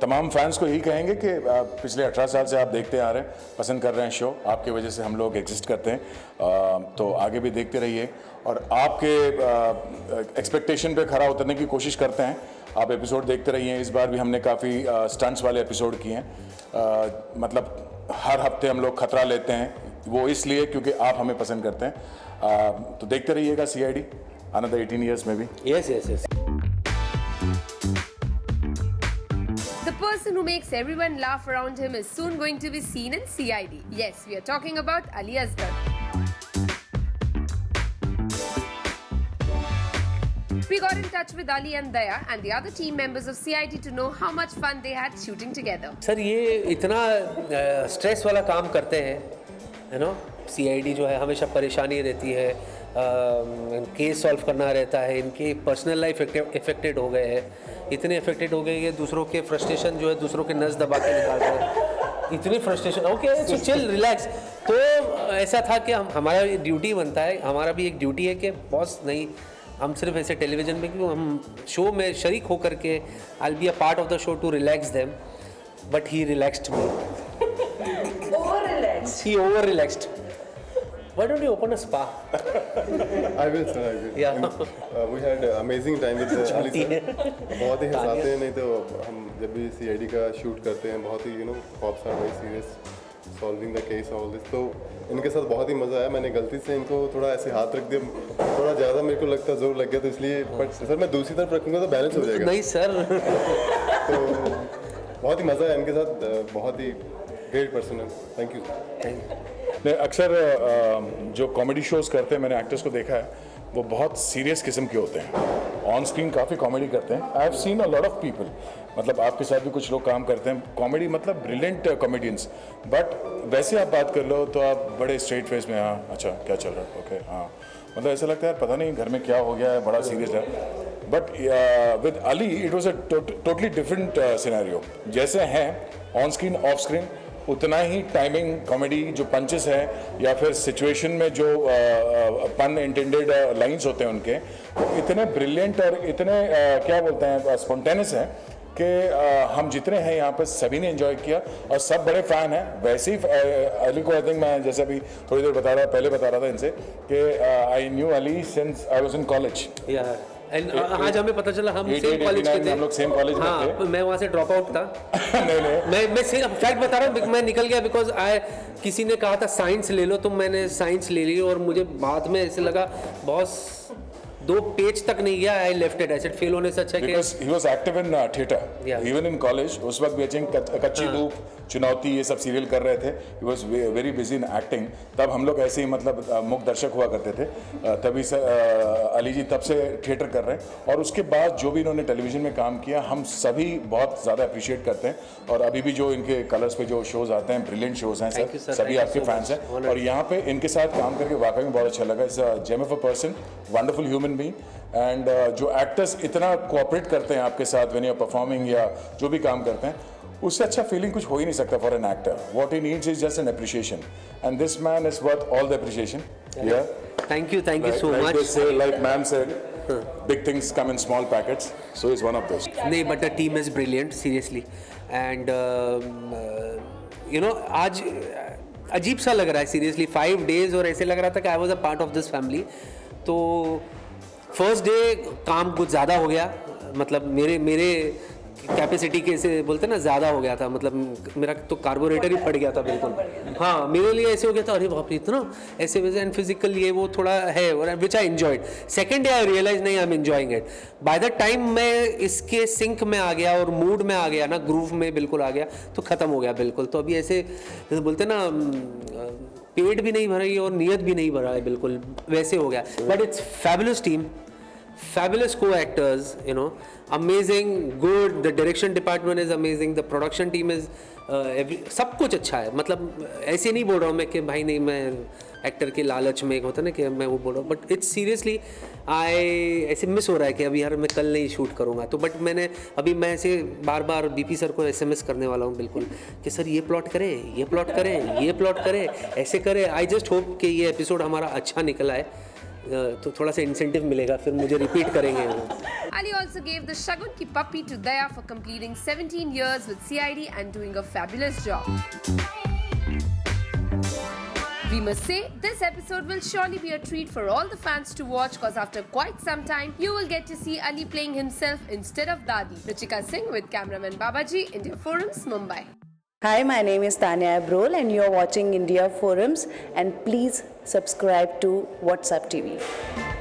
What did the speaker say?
तमाम फैंस को यही कहेंगे कि पिछले 18 साल से आप देखते आ रहे हैं, पसंद कर रहे हैं शो, आपकी वजह से हम लोग एग्जिस्ट करते हैं, तो आगे भी देखते रहिए और आपके एक्सपेक्टेशन पे खरा उतरने की कोशिश करते हैं। आप एपिसोड देखते रहिए। इस बार भी हमने काफ़ी स्टंट्स वाले एपिसोड किए हैं, मतलब हर हफ्ते हम लोग खतरा लेते हैं, वो इसलिए क्योंकि आप हमें पसंद करते हैं। तो देखते रहिएगा CID another 18 years maybe. Yes. The person who makes everyone laugh around him is soon going to be seen in CID. Yes, we are talking about Ali Asgar. We got in touch with Ali and Daya and the other team members of CID to know how much fun they had shooting together. Sir ये इतना stress वाला काम करते हैं, CID जो है हमेशा परेशानी रहती है, केस सॉल्व करना रहता है, इनकी पर्सनल लाइफ इफेक्टेड हो गए हैं, इतने इफेक्टेड हो गए कि दूसरों के फ्रस्ट्रेशन जो है दूसरों के नस दबा के निकाल रहे हैं, इतनी frustration. Okay so chill relax. तो ऐसा था कि हमारा ड्यूटी बनता है, हमारा भी एक ड्यूटी है कि बॉस नहीं, हम सिर्फ ऐसे टेलीविजन में क्यों, हम शो में शरीक होकर के I will be a part of the show to relax them, but he relaxed me. He over relaxed. Why don't you open a spa? I will, sir. I will. Yeah. We had amazing time with Ali sir. बहुत ही हंसाते हैं, नहीं तो हम जब भी CID का shoot करते हैं बहुत ही cops are very serious, solving the case all this, तो इनके साथ बहुत ही मज़ा आया। मैंने गलती से इनको थोड़ा ऐसे हाथ रख दिया, थोड़ा ज़्यादा मेरे को लगता जोर लग गया, तो इसलिए बट सर मैं दूसरी तरफ रखूँगा तो बैलेंस हो जाएगा। नहीं सर। तो बहुत ही मज़ा आया इनके साथ, बहुत ही ग्रेट पर्सन है। Thank you. नहीं, अक्सर जो कॉमेडी शोज़ करते हैं, मैंने एक्टर्स को देखा है, वो बहुत सीरियस किस्म के होते हैं, ऑन स्क्रीन काफ़ी कॉमेडी करते हैं। I have seen a lot of people, मतलब आपके साथ भी कुछ लोग काम करते हैं कॉमेडी, मतलब ब्रिलियंट कॉमेडियंस, बट वैसे आप बात कर लो तो आप बड़े स्ट्रेट फेस में, हाँ अच्छा क्या चल रहा है, ओके हाँ, मतलब ऐसा लगता है पता नहीं घर में क्या हो गया है, बड़ा सीरियस है। But with Ali it was a totally different scenario, जैसे हैं ऑन स्क्रीन ऑफ स्क्रीन उतना ही टाइमिंग, कॉमेडी जो पंचेस है या फिर सिचुएशन में जो पन इंटेंडेड लाइंस होते हैं उनके, वो इतने ब्रिलियंट और इतने क्या बोलते हैं स्पॉन्टेनियस हैं कि हम जितने हैं यहाँ पर सभी ने एंजॉय किया और सब बड़े फ़ैन हैं। वैसे ही अली को आई थिंक मैं जैसे अभी थोड़ी देर पहले बता रहा था इनसे कि I knew Ali since I was in college. आज हमें पता चला हम सेम कॉलेज के थे, हम लोग सेम कॉलेज में थे। मैं वहाँ से ड्रॉप आउट था। नहीं मैं फैक्ट बता रहा हूँ, मैं निकल गया बिकॉज किसी ने कहा था साइंस ले लो, तो मैंने साइंस ले ली और मुझे बाद में ऐसे लगा बॉस 2 पेज तक नहीं गया, आई लेफ्ट इट, ऐसे फेल होने से अच्छा है कि he was active in theater, even in college। उस वक्त भी कच्ची धूप, चुनौती, ये सब सीरियल कर रहे थे। he was very busy in acting। तब हम लोग ऐसे ही मतलब मुख्य दर्शक हुआ करते थे, तभी से अली जी तब से थिएटर कर रहे हैं और उसके बाद जो भी इन्होंने टेलीविजन में काम किया हम सभी बहुत ज़्यादा अप्रिशिएट करते हैं और अभी भी जो इनके कलर्स पे जो शोज़ आते हैं ब्रिलियंट शोज़ हैं सर, सभी आपके फैंस हैं और यहाँ पे इनके साथ काम करके वाकई में बहुत अच्छा लगा। Is a gem of a person, wonderful human being and जो एक्टर्स इतना कोऑपरेट करते हैं आपके साथ व्हेन यू आर परफॉर्मिंग या जो भी काम करते हैं, उससे अच्छा फीलिंग कुछ हो ही नहीं सकता for an actor. What he needs is just an appreciation and this man is worth all the appreciation. या thank you so much. Like ma'am said, big things come in small packets, so he's one of those. नहीं, but the team is brilliant seriously and आज अजीब सा लग रहा है seriously, 5 days और ऐसे लग रहा था कि I was a part of this family. तो फर्स्ट डे काम कुछ ज़्यादा हो गया, मतलब मेरे कैपेसिटी के से बोलते ना ज़्यादा हो गया था, मतलब मेरा तो कार्बोरेटर ही फट गया था बिल्कुल। हाँ, मेरे लिए ऐसे हो गया था, अरे बाप रे इतना ऐसे वैसे, एंड फिजिकल ये वो थोड़ा है और which I enjoyed. Second day I realise नहीं, I am enjoying it. By the time मैं इसके सिंक में आ गया और मूड में आ गया ना, ग्रूव में बिल्कुल आ गया, तो ख़त्म हो गया बिल्कुल। तो अभी ऐसे जैसे बोलते ना पेट भी नहीं भरा और नीयत भी नहीं भरा है, बिल्कुल वैसे हो गया। But it's fabulous team, fabulous co-actors, amazing, good, the direction department is amazing, the production team is सब कुछ अच्छा है। मतलब ऐसे नहीं बोल रहा हूँ मैं कि भाई नहीं, मैं एक्टर के लालच में एक होता है ना कि मैं वो बोल रहा हूँ, बट इट्स सीरियसली ऐसे मिस हो रहा है कि अभी यार मैं कल नहीं शूट करूँगा। तो बट मैं ऐसे बार बार बीपी सर को SMS करने वाला हूँ बिल्कुल कि सर ये प्लॉट करें, ये प्लॉट करें, ये प्लॉट करें, ऐसे करें। आई जस्ट होप कि ये एपिसोड हमारा अच्छा निकला है तो थोड़ा सा इंसेंटिव मिलेगा, फिर मुझे रिपीट करेंगे वो। Ali also gave the Shagun Ki puppy to Daya for completing 17 years with CID and doing a fabulous job. We must say, this episode will surely be a treat for all the fans to watch, because after quite some time, you will get to see Ali playing himself instead of Dadi. Ruchika Singh with cameraman Babaji, India Forums, Mumbai. Hi, my name is Tanya Abrol and you're watching India Forums, and please subscribe to WhatsApp TV.